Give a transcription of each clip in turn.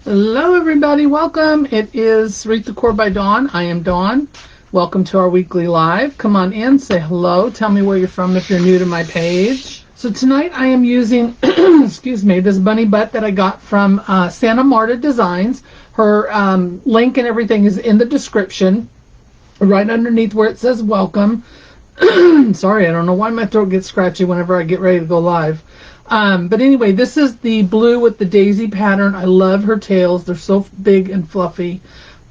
Hello everybody, welcome. It is Wreath Decor by Dawn. I am Dawn. Welcome to our weekly live. Come on in, say hello, tell me where you're from if you're new to my page. So tonight I am using, excuse me, this bunny butt that I got from Santa Marta Designs. Her link and everything is in the description, right underneath where it says welcome. Sorry, I don't know why my throat gets scratchy whenever I get ready to go live. But anyway, this is the blue with the daisy pattern. I love her tails. They're so big and fluffy.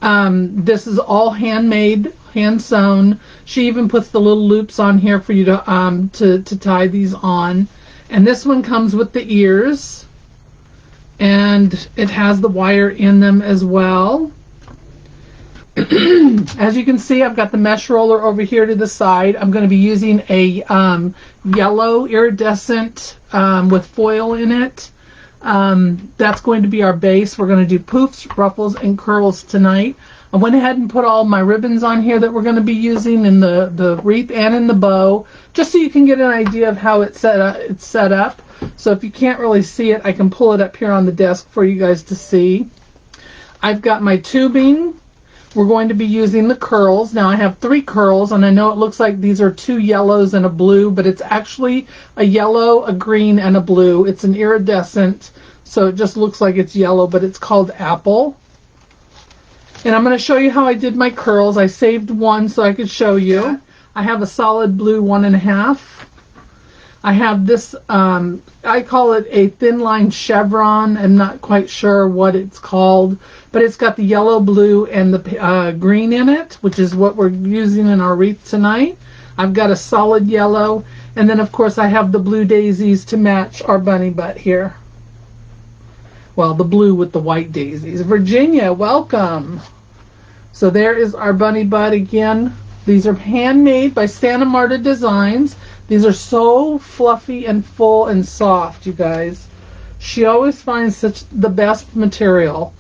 This is all handmade, hand sewn. She even puts the little loops on here for you to tie these on. And this one comes with the ears, and it has the wire in them as well. As you can see, I've got the mesh roller over here to the side. I'm going to be using a yellow iridescent with foil in it. That's going to be our base. We're going to do poofs, ruffles, and curls tonight. I went ahead and put all my ribbons on here that we're going to be using in the wreath and in the bow, just so you can get an idea of how it's set up. So if you can't really see it, I can pull it up here on the desk for you guys to see. I've got my tubing. We're going to be using the curls. Now I have 3 curls, and I know it looks like these are 2 yellows and a blue, but it's actually a yellow, a green, and a blue. It's an iridescent, so it just looks like it's yellow, but it's called Apple. And I'm going to show you how I did my curls. I saved one so I could show you. I have a solid blue 1.5. I have this, I call it a thin line chevron. I'm not quite sure what it's called, but it's got the yellow, blue, and the green in it, which is what we're using in our wreath tonight. I've got a solid yellow, and then of course I have the blue daisies to match our bunny butt here. Well, the blue with the white daisies. Virginia, welcome. So there is our bunny butt again. These are handmade by Santa Marta Designs. These are so fluffy and full and soft, you guys. She always finds the best material.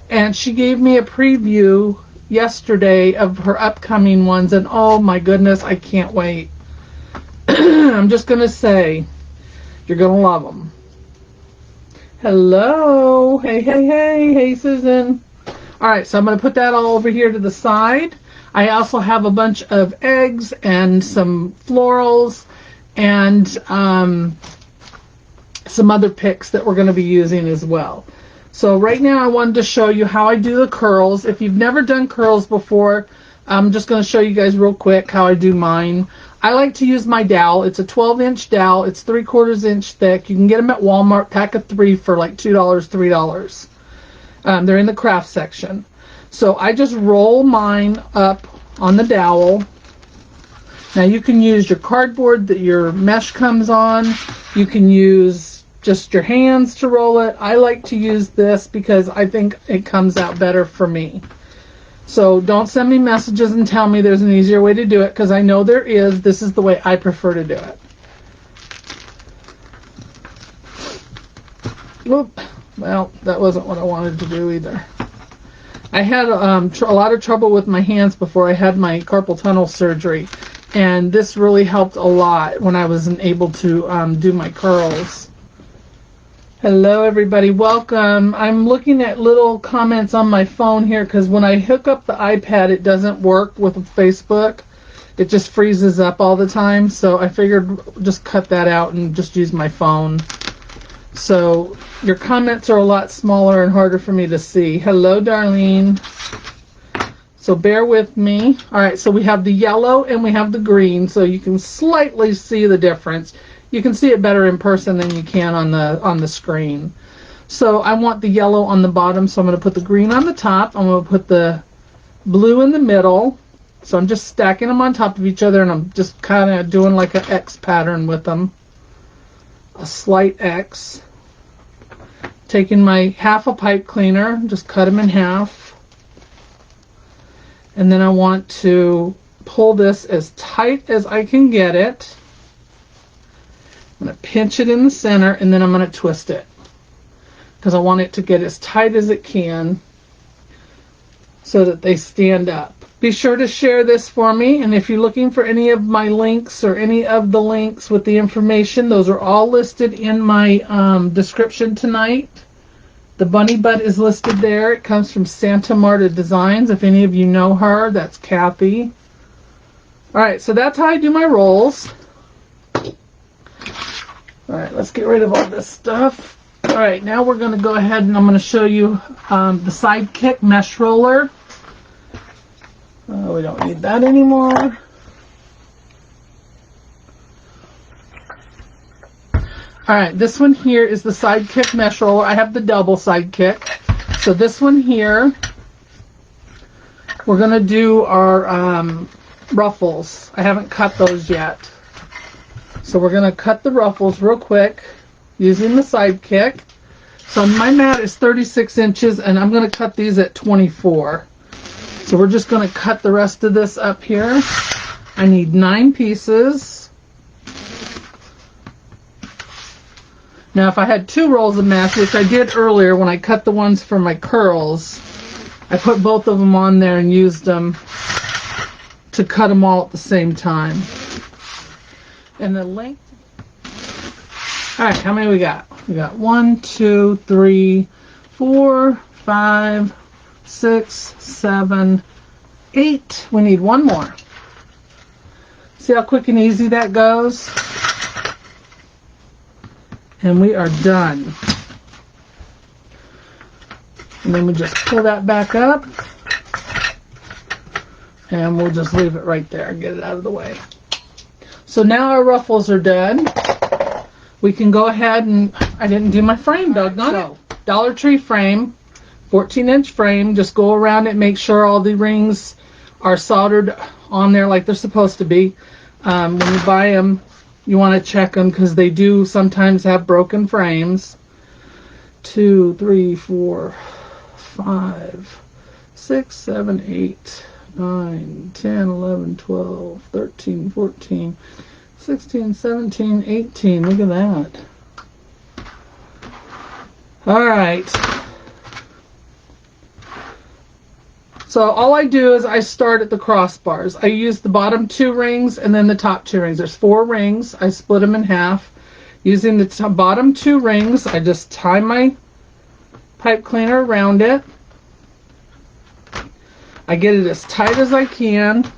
And she gave me a preview yesterday of her upcoming ones, and oh my goodness, I can't wait. I'm just going to say, you're going to love them. Hello. Hey, hey, hey. Hey, Susan. All right, so I'm going to put that all over here to the side. I also have a bunch of eggs and some florals and some other picks that we're going to be using as well. So right now I wanted to show you how I do the curls. If you've never done curls before, I'm just going to show you guys real quick how I do mine. I like to use my dowel. It's a 12-inch dowel. It's 3/4 inch thick. You can get them at Walmart, pack of 3 for like $2, $3. They're in the craft section. So I just roll mine up on the dowel. Now you can use your cardboard that your mesh comes on. You can use just your hands to roll it. I like to use this because I think it comes out better for me. So don't send me messages and tell me there's an easier way to do it, because I know there is. This is the way I prefer to do it. Whoop. Well, that wasn't what I wanted to do either. I had a lot of trouble with my hands before I had my carpal tunnel surgery, and this really helped a lot when I wasn't able to do my curls. Hello everybody, welcome. I'm looking at little comments on my phone here because when I hook up the iPad it doesn't work with Facebook. It just freezes up all the time, so I figured just cut that out and just use my phone. So your comments are a lot smaller and harder for me to see. Hello, Darlene. So bear with me. All right, so we have the yellow and we have the green, so you can slightly see the difference. You can see it better in person than you can on the screen. So I want the yellow on the bottom, so I'm going to put the green on the top. I'm going to put the blue in the middle. So I'm just stacking them on top of each other, and I'm just kind of doing like an X pattern with them. A slight X. Taking my half a pipe cleaner, just cut them in half. And then I want to pull this as tight as I can get it. I'm going to pinch it in the center, and then I'm going to twist it, because I want it to get as tight as it can so that they stand up. Be sure to share this for me, and if you're looking for any of my links or any of the links with the information, those are all listed in my description tonight. The bunny butt is listed there. It comes from Santa Marta Designs. If any of you know her, that's Kathy. Alright, so that's how I do my rolls. Alright, let's get rid of all this stuff. Alright, now we're going to go ahead and I'm going to show you the Sidekick mesh roller. We don't need that anymore. Alright, this one here is the Sidekick mesh roller. I have the double Sidekick. So this one here, we're going to do our ruffles. I haven't cut those yet. So we're going to cut the ruffles real quick using the Sidekick. So my mat is 36 inches and I'm going to cut these at 24. So we're just going to cut the rest of this up here. I need 9 pieces. Now if I had 2 rolls of mesh, which I did earlier when I cut the ones for my curls, I put both of them on there and used them to cut them all at the same time. And the length. Alright, how many we got? We got 1, 2, 3, 4, 5, 6, 7, 8. We need 1 more. See how quick and easy that goes? And we are done. And then we just pull that back up. And we'll just leave it right there and get it out of the way. So now our ruffles are done. We can go ahead and, I didn't do my frame, doggone it. Dollar Tree frame, 14-inch frame. Just go around it, make sure all the rings are soldered on there like they're supposed to be. When you buy them, you want to check them because they do sometimes have broken frames. 2, 3, 4, 5, 6, 7, 8, 9, 10, 11, 12, 13, 14, 16, 17, 18. Look at that. Alright. So all I do is I start at the crossbars. I use the bottom 2 rings and then the top 2 rings. There's 4 rings. I split them in half. Using the bottom 2 rings, I just tie my pipe cleaner around it. I get it as tight as I can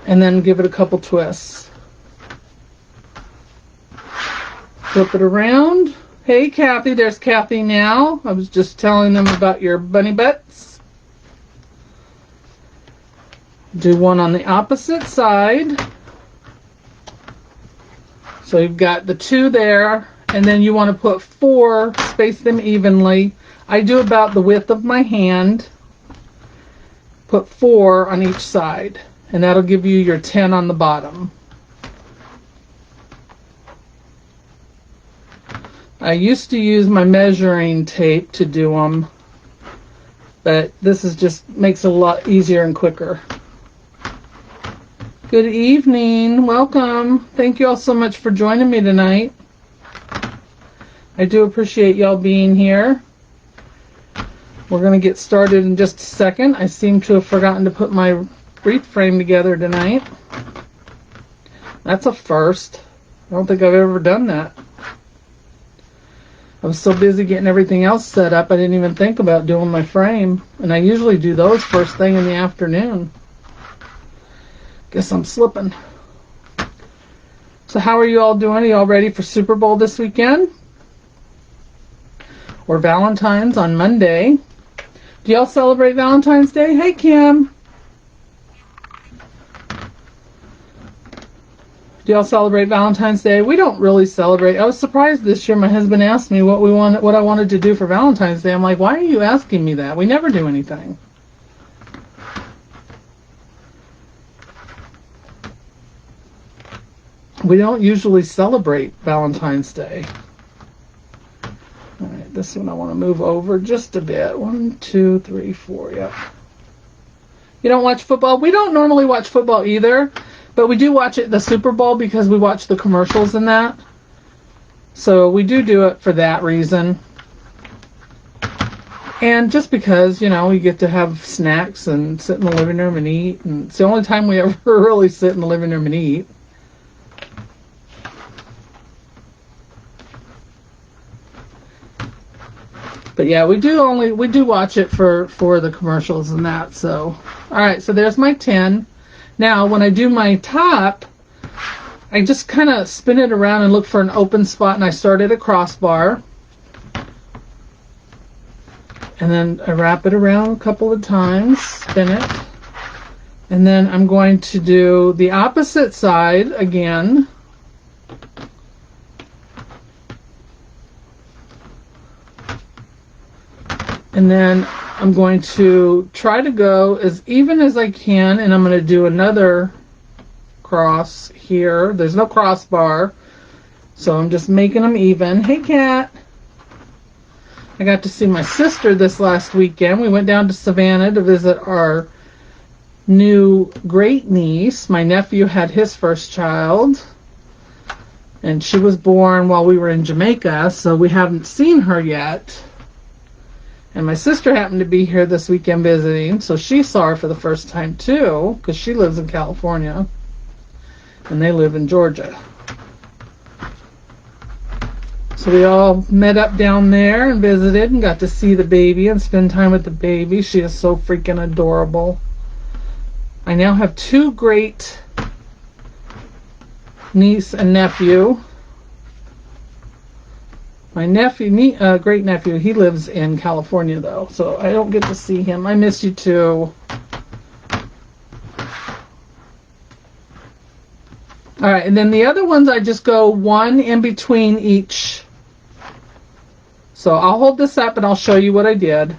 and then give it a couple twists. Flip it around. Hey Kathy, there's Kathy now. I was just telling them about your bunny butts. Do one on the opposite side. So you've got the 2 there, and then you want to put 4, space them evenly. I do about the width of my hand. Put 4 on each side, and that'll give you your 10 on the bottom. I used to use my measuring tape to do them, but this is just makes it a lot easier and quicker. Good evening, welcome. Thank you all so much for joining me tonight. I do appreciate y'all being here. We're going to get started in just a second. I seem to have forgotten to put my wreath frame together tonight. That's a first. I don't think I've ever done that. I was so busy getting everything else set up, I didn't even think about doing my frame. And I usually do those first thing in the afternoon. Guess I'm slipping. So how are you all doing? Are you all ready for Super Bowl this weekend? Or Valentine's on Monday? Do y'all celebrate Valentine's Day? Hey, Kim. Do y'all celebrate Valentine's Day? We don't really celebrate. I was surprised this year. My husband asked me what I wanted to do for Valentine's Day. I'm like, why are you asking me that? We never do anything. We don't usually celebrate Valentine's Day. All right, this one I want to move over just a bit. 1, 2, 3, 4. Yep. You don't watch football? We don't normally watch football either, but we do watch it the Super Bowl because we watch the commercials and that. So we do it for that reason. And just because, you know, we get to have snacks and sit in the living room and eat. And it's the only time we ever really sit in the living room and eat. But yeah, we do watch it for the commercials and that. So, all right, so there's my 10. Now, when I do my top, I just kind of spin it around and look for an open spot, and I start at a crossbar. And then I wrap it around a couple of times, spin it. And then I'm going to do the opposite side again. And then I'm going to try to go as even as I can, and I'm going to do another cross here. There's no crossbar, so I'm just making them even. Hey, Cat. I got to see my sister this last weekend. We went down to Savannah to visit our new great niece. My nephew had his first child, and she was born while we were in Jamaica, so we haven't seen her yet. And my sister happened to be here this weekend visiting, so she saw her for the first time too, because she lives in California, and they live in Georgia. So we all met up down there and visited and got to see the baby and spend time with the baby. She is so freaking adorable. I now have 2 great niece and nephew. My nephew, great nephew, he lives in California though, so I don't get to see him. I miss you too. All right, and then the other ones I just go one in between each. So I'll hold this up and I'll show you what I did.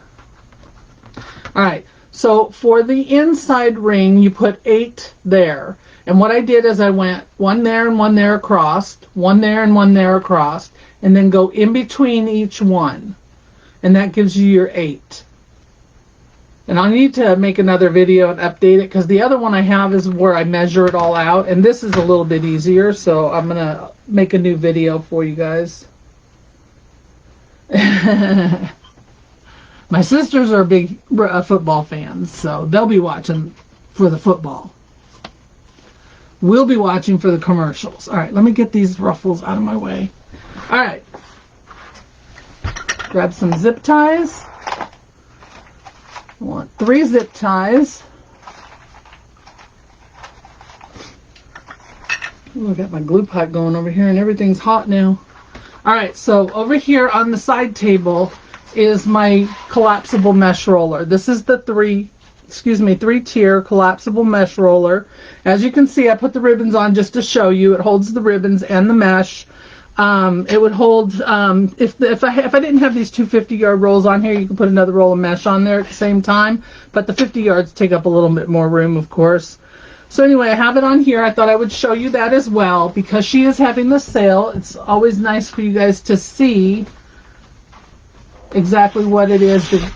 All right, so for the inside ring, you put 8 there. And what I did is I went 1 there and 1 there across, 1 there and 1 there across, and then go in between each one. And that gives you your 8. And I'll need to make another video and update it, because the other one I have is where I measure it all out. And this is a little bit easier, so I'm going to make a new video for you guys. My sisters are big football fans, so they'll be watching for the football. We'll be watching for the commercials. All right, let me get these ruffles out of my way. All right. Grab some zip ties. I want 3 zip ties. Ooh, I got my glue pot going over here, and everything's hot now. All right, so over here on the side table is my collapsible mesh roller. This is the 3-tier collapsible mesh roller. As you can see, I put the ribbons on just to show you. It holds the ribbons and the mesh. It would hold, if I didn't have these 2 50-yard rolls on here, you could put another roll of mesh on there at the same time, but the 50 yards take up a little bit more room, of course. So anyway, I have it on here. I thought I would show you that as well, because she is having the sale. It's always nice for you guys to see exactly what it is you're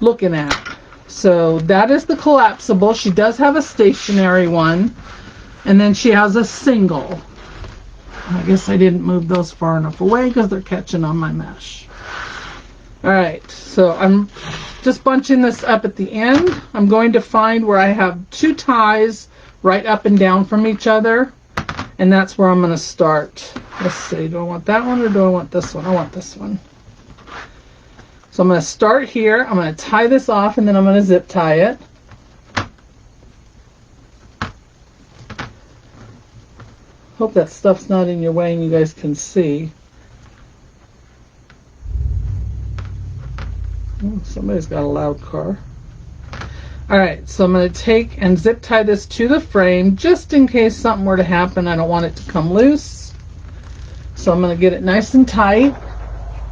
looking at. So that is the collapsible. She does have a stationary one, and then she has a single. I guess I didn't move those far enough away because they're catching on my mesh. All right, so I'm just bunching this up at the end. I'm going to find where I have 2 ties right up and down from each other, and that's where I'm going to start. Let's see, do I want that one or do I want this one? I want this one. So I'm going to start here. I'm going to tie this off, and then I'm going to zip tie it. Hope that stuff's not in your way and you guys can see. Oh, somebody's got a loud car. Alright, so I'm going to take and zip tie this to the frame just in case something were to happen. I don't want it to come loose. So I'm going to get it nice and tight.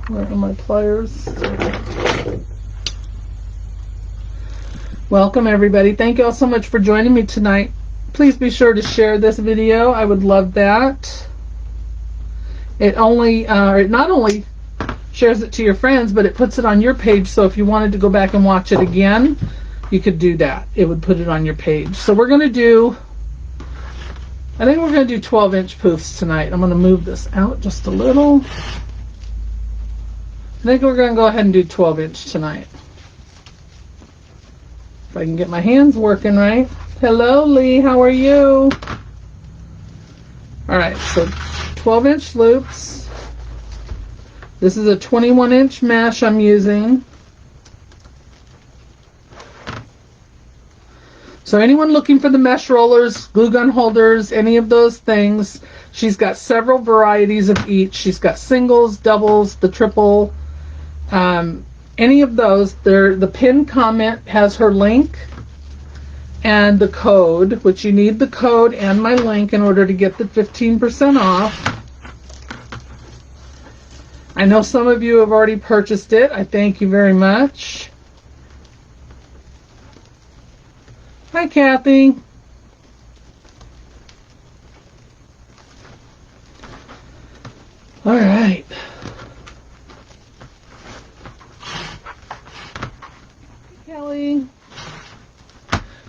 Where are my pliers? Welcome everybody. Thank you all so much for joining me tonight. Please be sure to share this video. I would love that. It not only shares it to your friends, but it puts it on your page, so if you wanted to go back and watch it again, you could do that. It would put it on your page. So we're going to do, I think we're going to do 12-inch poofs tonight. I'm going to move this out just a little. I think we're going to go ahead and do 12-inch tonight. If I can get my hands working right. Hello, Lee. How are you? All right, so 12-inch loops. This is a 21-inch mesh I'm using. So anyone looking for the mesh rollers, glue gun holders, any of those things, she's got several varieties of each. She's got singles, doubles, the triple, any of those. The pinned comment has her link and the code, which you need the code and my link in order to get the 15% off. I know some of you have already purchased it. I thank you very much. Hi, Kathy. All right. Kelly.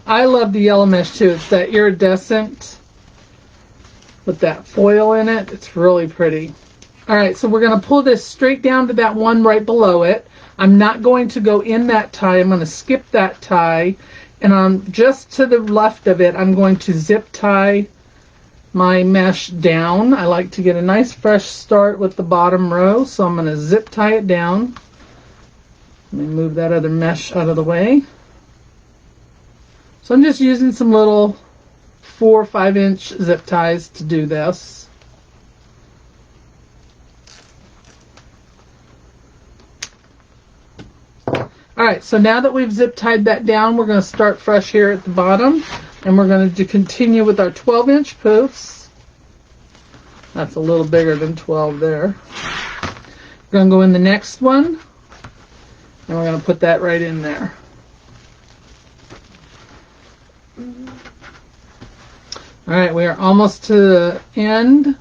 I love the yellow mesh too. It's that iridescent with that foil in it. It's really pretty. All right, so we're going to pull this straight down to that one right below it. I'm not going to go in that tie. I'm going to skip that tie. And on just to the left of it, I'm going to zip tie my mesh down. I like to get a nice fresh start with the bottom row, so I'm going to zip tie it down. Let me move that other mesh out of the way. So I'm just using some little 4 or 5 inch zip ties to do this. Alright, so now that we've zip tied that down, we're going to start fresh here at the bottom, and we're going to continue with our 12-inch poofs. That's a little bigger than 12 there. We're going to go in the next one, and we're going to put that right in there. Alright, we are almost to the end.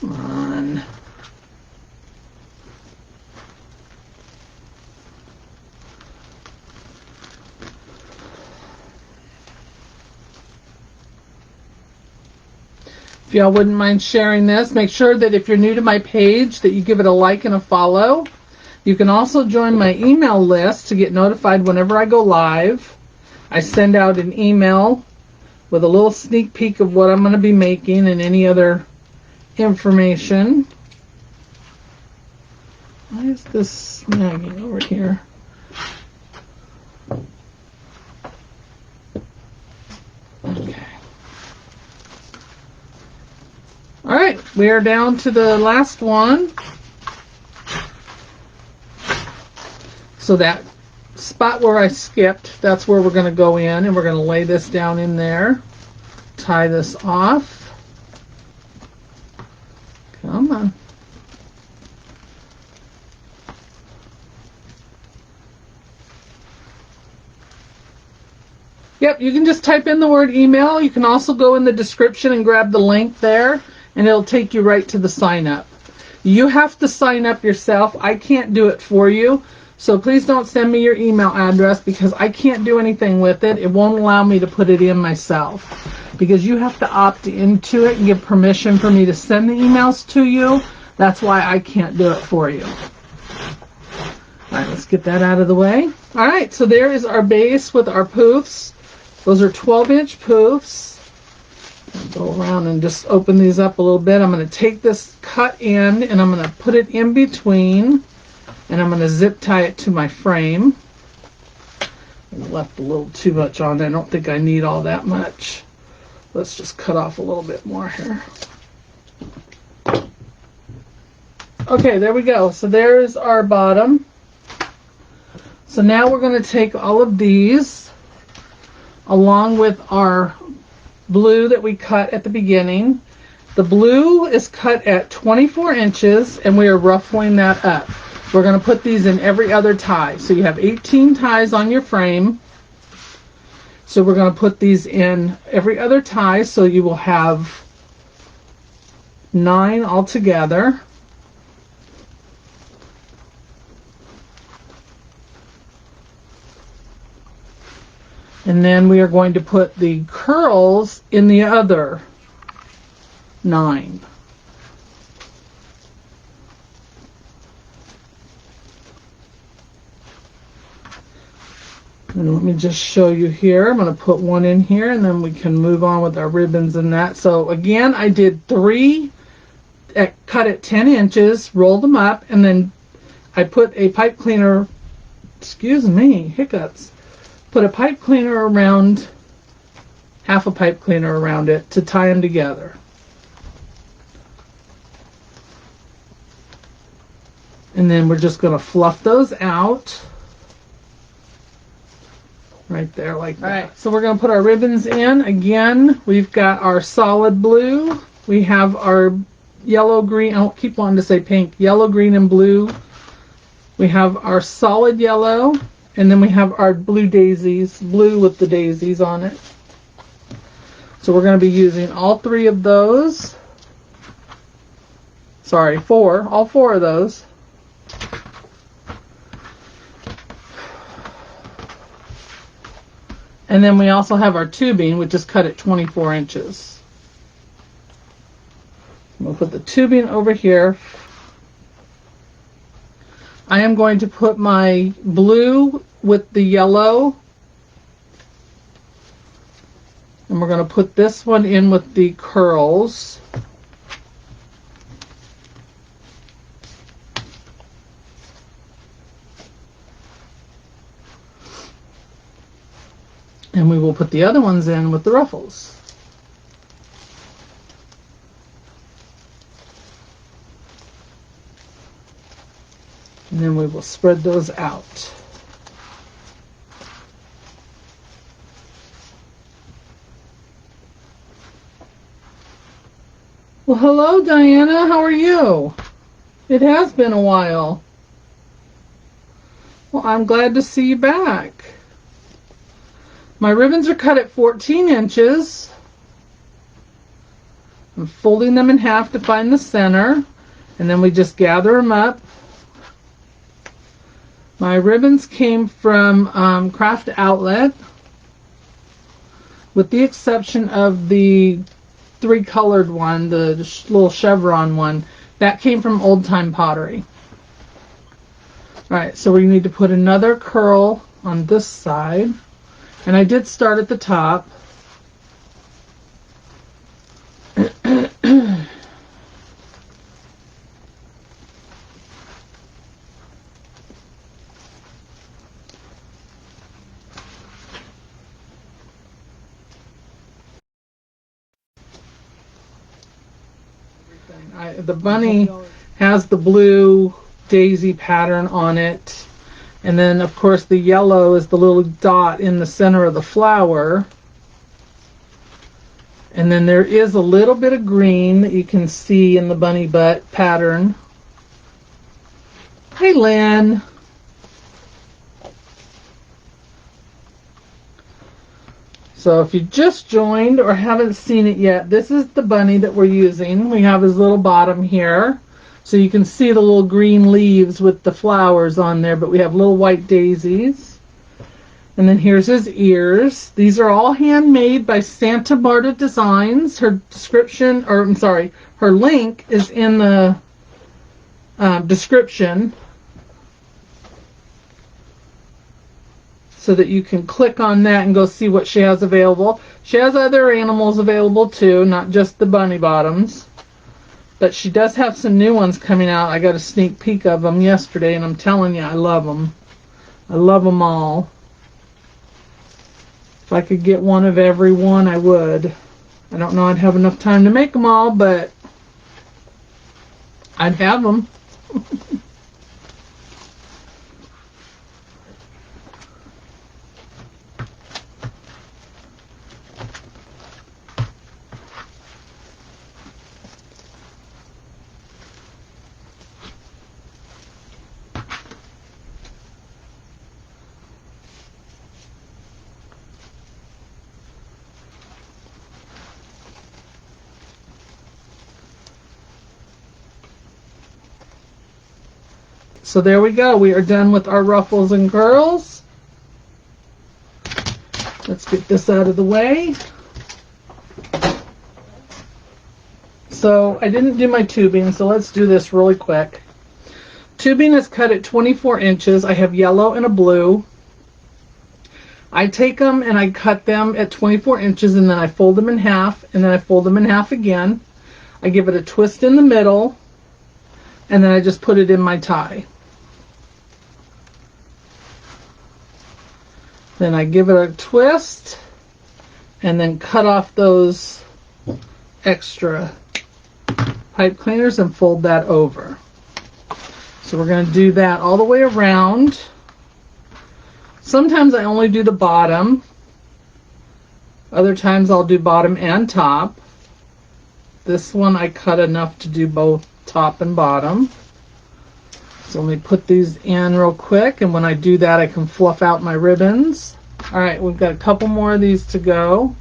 Come on. If y'all wouldn't mind sharing this, make sure that if you're new to my page that you give it a like and a follow. You can also join my email list to get notified whenever I go live. I send out an email with a little sneak peek of what I'm going to be making and any other information. Why is this snagging over here? Okay. All right, we are down to the last one. So that spot where I skipped, that's where we're going to go in, and we're going to lay this down in there. Tie this off. Come on. Yep, you can just type in the word email. You can also go in the description and grab the link there, and it'll take you right to the sign up. You have to sign up yourself. I can't do it for you. So please don't send me your email address because I can't do anything with it. It won't allow me to put it in myself because you have to opt into it and give permission for me to send the emails to you. That's why I can't do it for you. All right, let's get that out of the way. All right, so there is our base with our poofs. Those are 12-inch poofs. I'll go around and just open these up a little bit. I'm going to take this cut end and I'm going to put it in between. And I'm going to zip tie it to my frame. I left a little too much on there. I don't think I need all that much. Let's just cut off a little bit more here. Okay, there we go. So there's our bottom. So now we're going to take all of these along with our blue that we cut at the beginning. The blue is cut at 24 inches and we are ruffling that up. We're going to put these in every other tie. So you have 18 ties on your frame. So we're going to put these in every other tie. So you will have 9 altogether. And then we are going to put the curls in the other 9. And let me just show you here. I'm going to put one in here and then we can move on with our ribbons and that. So again, I did 3 cut cut it 10 inches, roll them up, and then I put a pipe cleaner, excuse me, hiccups, put a pipe cleaner around, half a pipe cleaner around it to tie them together. And then we're just going to fluff those out. Right there like that. All right, so we're going to put our ribbons in. Again, we've got our solid blue. We have our yellow, green. I keep wanting to say pink. Yellow, green, and blue. We have our solid yellow. And then we have our blue daisies. Blue with the daisies on it. So we're going to be using all three of those. Sorry, four. All four of those. And then we also have our tubing, which is cut at 24 inches. We'll put the tubing over here. I am going to put my blue with the yellow. And we're going to put this one in with the curls. And we will put the other ones in with the ruffles. And then we will spread those out. Well, hello, Diana. How are you? It has been a while. Well, I'm glad to see you back. My ribbons are cut at 14 inches. I'm folding them in half to find the center, and then we just gather them up. My ribbons came from Craft Outlet, with the exception of the 3-colored one, the little chevron one. That came from Old Time Pottery. Alright, so we need to put another curl on this side. And I did start at the top. The bunny has the blue daisy pattern on it. And then, of course, the yellow is the little dot in the center of the flower. And then there is a little bit of green that you can see in the bunny butt pattern. Hey, Lynn. So if you just joined or haven't seen it yet, this is the bunny that we're using. We have his little bottom here. So you can see the little green leaves with the flowers on there, but we have little white daisies. And then here's his ears. These are all handmade by Santa Marta Designs. Her description, or I'm sorry, her link is in the description, so that you can click on that and go see what she has available. She has other animals available too, not just the bunny bottoms. But she does have some new ones coming out. I got a sneak peek of them yesterday, and I'm telling you, I love them. I love them all. If I could get one of every one, I would. I don't know I'd have enough time to make them all, but I'd have them. So there we go. We are done with our ruffles and curls. Let's get this out of the way. So I didn't do my tubing, so let's do this really quick. Tubing is cut at 24 inches. I have yellow and a blue. I take them and I cut them at 24 inches, and then I fold them in half, and then I fold them in half again. I give it a twist in the middle, and then I just put it in my tie. Then I give it a twist and then cut off those extra pipe cleaners and fold that over. So we're going to do that all the way around. Sometimes I only do the bottom. Other times I'll do bottom and top. This one I cut enough to do both top and bottom. So let me put these in real quick, and when I do that I can fluff out my ribbons. Alright, we've got a couple more of these to go.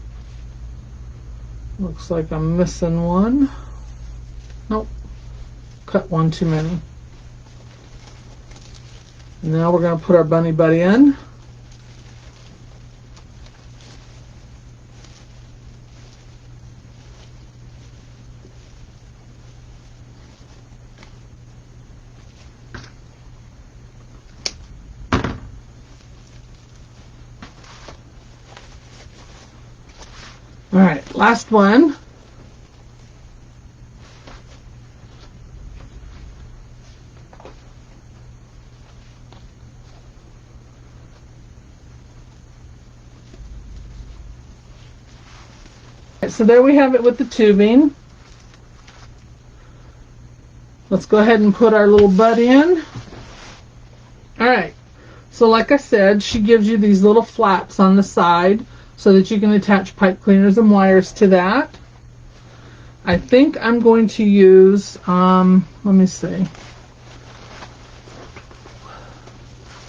Looks like I'm missing one. Nope. Cut one too many. Now we're going to put our bunny buddy in. All right, last one. So there we have it with the tubing. Let's go ahead and put our little bud in. All right, so like I said, she gives you these little flaps on the side so that you can attach pipe cleaners and wires to that. I think I'm going to use, let me see.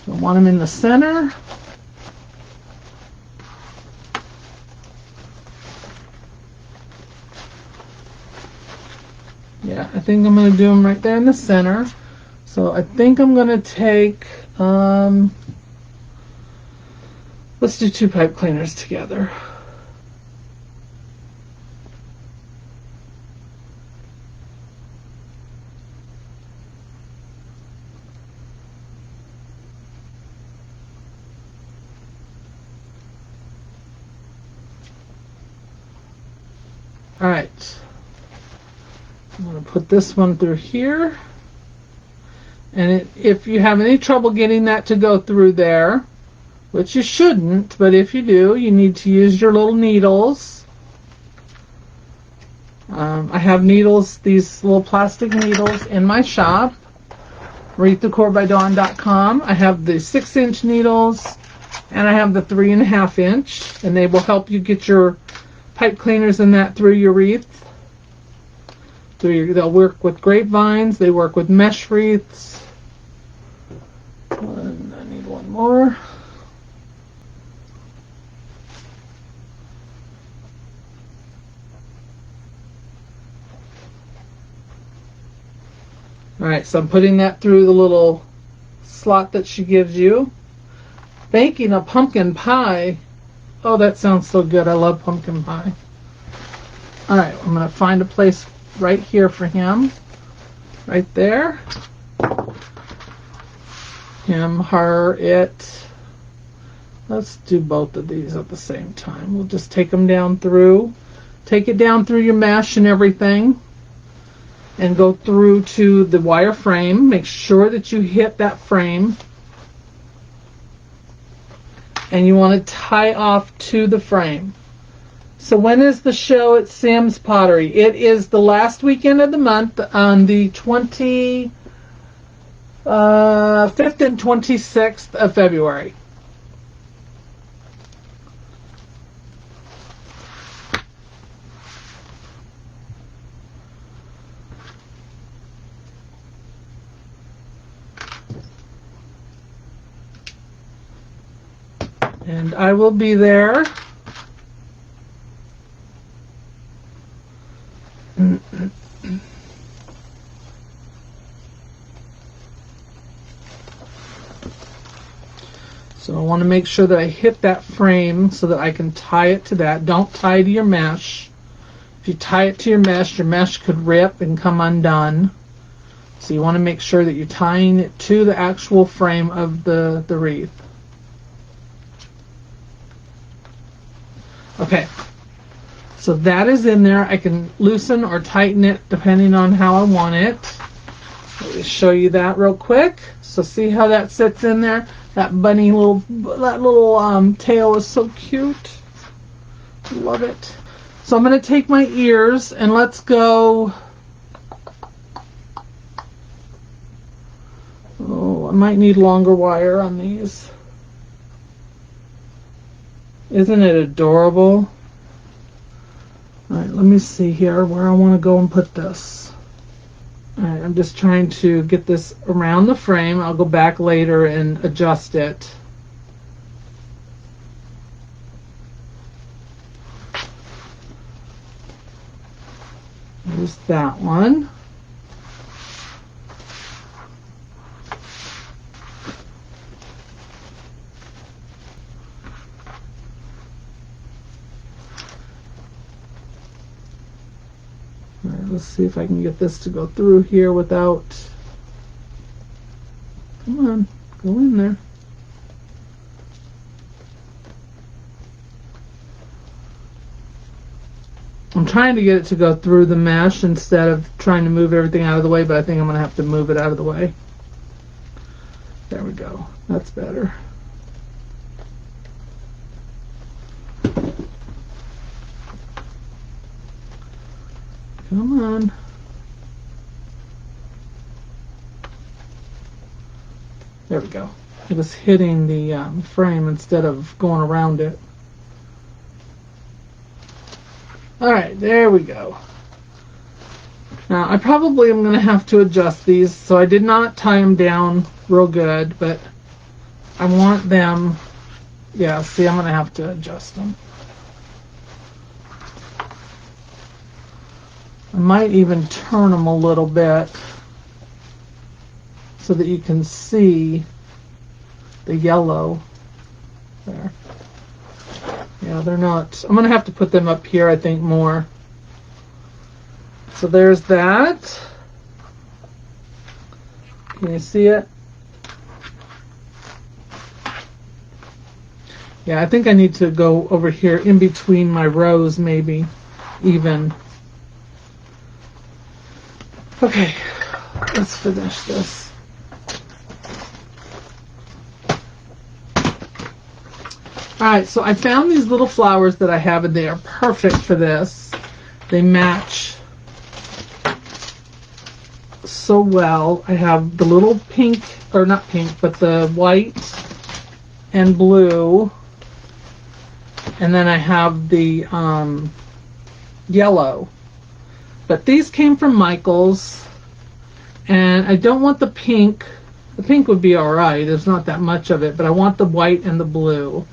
I want them in the center. Yeah, I think I'm going to do them right there in the center. So I think I'm going to take, let's do 2 pipe cleaners together. All right. I'm going to put this one through here. And if you have any trouble getting that to go through there, which you shouldn't, but if you do, you need to use your little needles. I have needles, these little plastic needles in my shop, wreathdecorbydawn.com. I have the 6-inch needles and I have the 3.5 inch, and they will help you get your pipe cleaners in that through your wreath. They'll work with grapevines, they work with mesh wreaths. I need one more. Alright, so I'm putting that through the little slot that she gives you. Baking a pumpkin pie. Oh, that sounds so good. I love pumpkin pie. Alright, I'm going to find a place right here for him. Right there. Him, her, it. Let's do both of these at the same time. We'll just take them down through. Take it down through your mesh and everything. And go through to the wire frame. Make sure that you hit that frame. And you want to tie off to the frame. So when is the show at Sam's Pottery? It is the last weekend of the month on the 25th and 26th of February. And I will be there. So I want to make sure that I hit that frame so that I can tie it to that. Don't tie to your mesh. If you tie it to your mesh could rip and come undone. So you want to make sure that you're tying it to the actual frame of the wreath. Okay, so that is in there. I can loosen or tighten it depending on how I want it. Let me show you that real quick. So see how that sits in there? That bunny little, tail is so cute. Love it. So I'm going to take my ears and let's go. Oh, I might need longer wire on these. Isn't it adorable? All right, let me see here where I want to go and put this. All right, I'm just trying to get this around the frame. I'll go back later and adjust it. There's that one. All right, let's see if I can get this to go through here without... Come on, go in there. I'm trying to get it to go through the mesh instead of trying to move everything out of the way, but I think I'm going to have to move it out of the way. There we go. That's better. Come on. There we go. It was hitting the frame instead of going around it. Alright, there we go. Now, I probably am going to have to adjust these, so I did not tie them down real good, but I want them... Yeah, see, I'm going to have to adjust them. I might even turn them a little bit so that you can see the yellow there. Yeah, they're not. I'm going to have to put them up here, I think, more. So there's that. Can you see it? Yeah, I think I need to go over here in between my rows, maybe, even. Okay, let's finish this. Alright, so I found these little flowers that I have, and they are perfect for this. They match so well. I have the little pink, or not pink, but the white and blue. And then I have the yellow. But these came from Michael's. And I don't want the pink. The pink would be alright. There's not that much of it. But I want the white and the blue.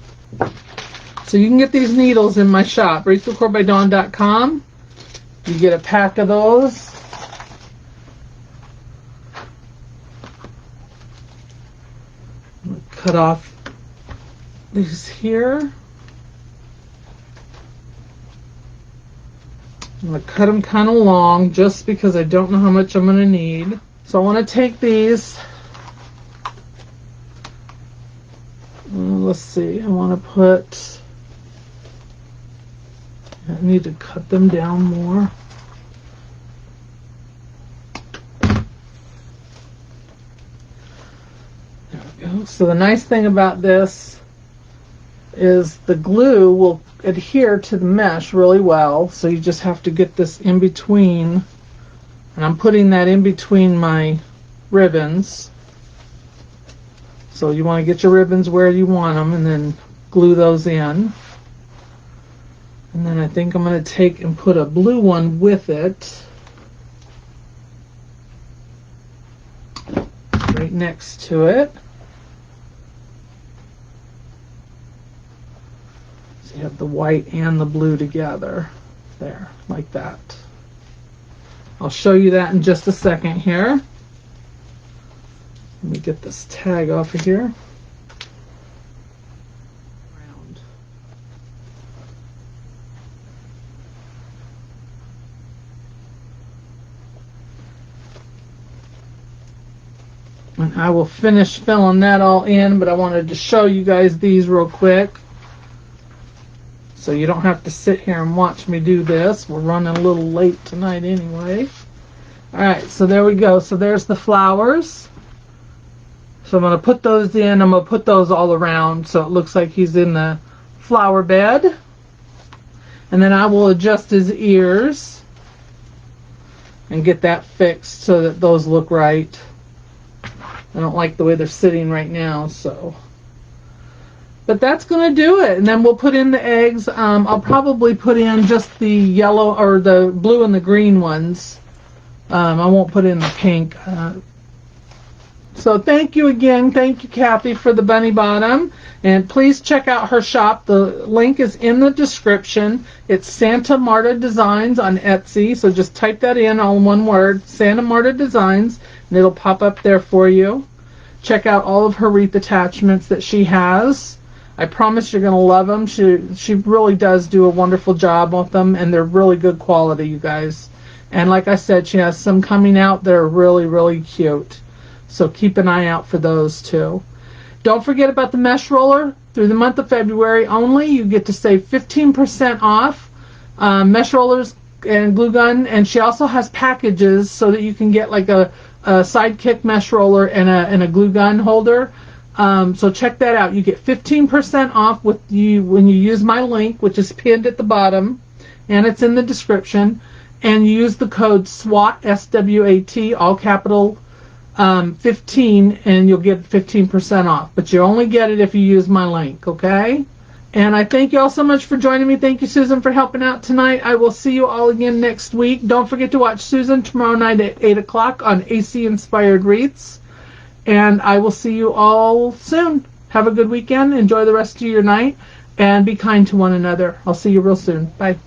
So you can get these needles in my shop, wreathdecorbydawn.com. You get a pack of those. I'm going to cut off these here. I'm going to cut them kind of long just because I don't know how much I'm going to need. So I want to take these. Let's see, I want to put, I need to cut them down more. There we go. So the nice thing about this is the glue will adhere to the mesh really well, so you just have to get this in between, and I'm putting that in between my ribbons. So you want to get your ribbons where you want them and then glue those in. And then I think I'm going to take and put a blue one with it. Right next to it. So you have the white and the blue together. There, like that. I'll show you that in just a second here. Let me get this tag off of here. And I will finish filling that all in, but I wanted to show you guys these real quick. So you don't have to sit here and watch me do this. We're running a little late tonight anyway. All right, so there we go. So there's the flowers. So I'm going to put those in. I'm going to put those all around so it looks like he's in the flower bed. And then I will adjust his ears and get that fixed so that those look right. I don't like the way they're sitting right now, so. But that's going to do it. And then we'll put in the eggs. I'll probably put in just the yellow or the blue and the green ones. I won't put in the pink. So thank you again. Thank you, Kathy, for the bunny bottom. And please check out her shop. The link is in the description. It's Santa Marta Designs on Etsy. So just type that in, all in one word, Santa Marta Designs, and it'll pop up there for you. Check out all of her wreath attachments that she has. I promise you're going to love them. She really does do a wonderful job with them, and they're really good quality, you guys. And like I said, she has some coming out that are really, really cute. So keep an eye out for those too. Don't forget about the mesh roller. Through the month of February only, you get to save 15% off mesh rollers and glue gun. And she also has packages so that you can get like a sidekick mesh roller and a glue gun holder. So check that out. You get 15% off with you when you use my link, which is pinned at the bottom, and it's in the description. And you use the code SWAT, S-W-A-T, all capital 15, and you'll get 15% off. But you only get it if you use my link, okay? And I thank you all so much for joining me. Thank you, Susan, for helping out tonight. I will see you all again next week. Don't forget to watch Susan tomorrow night at 8 o'clock on AC Inspired Wreaths. And I will see you all soon. Have a good weekend. Enjoy the rest of your night. And be kind to one another. I'll see you real soon. Bye.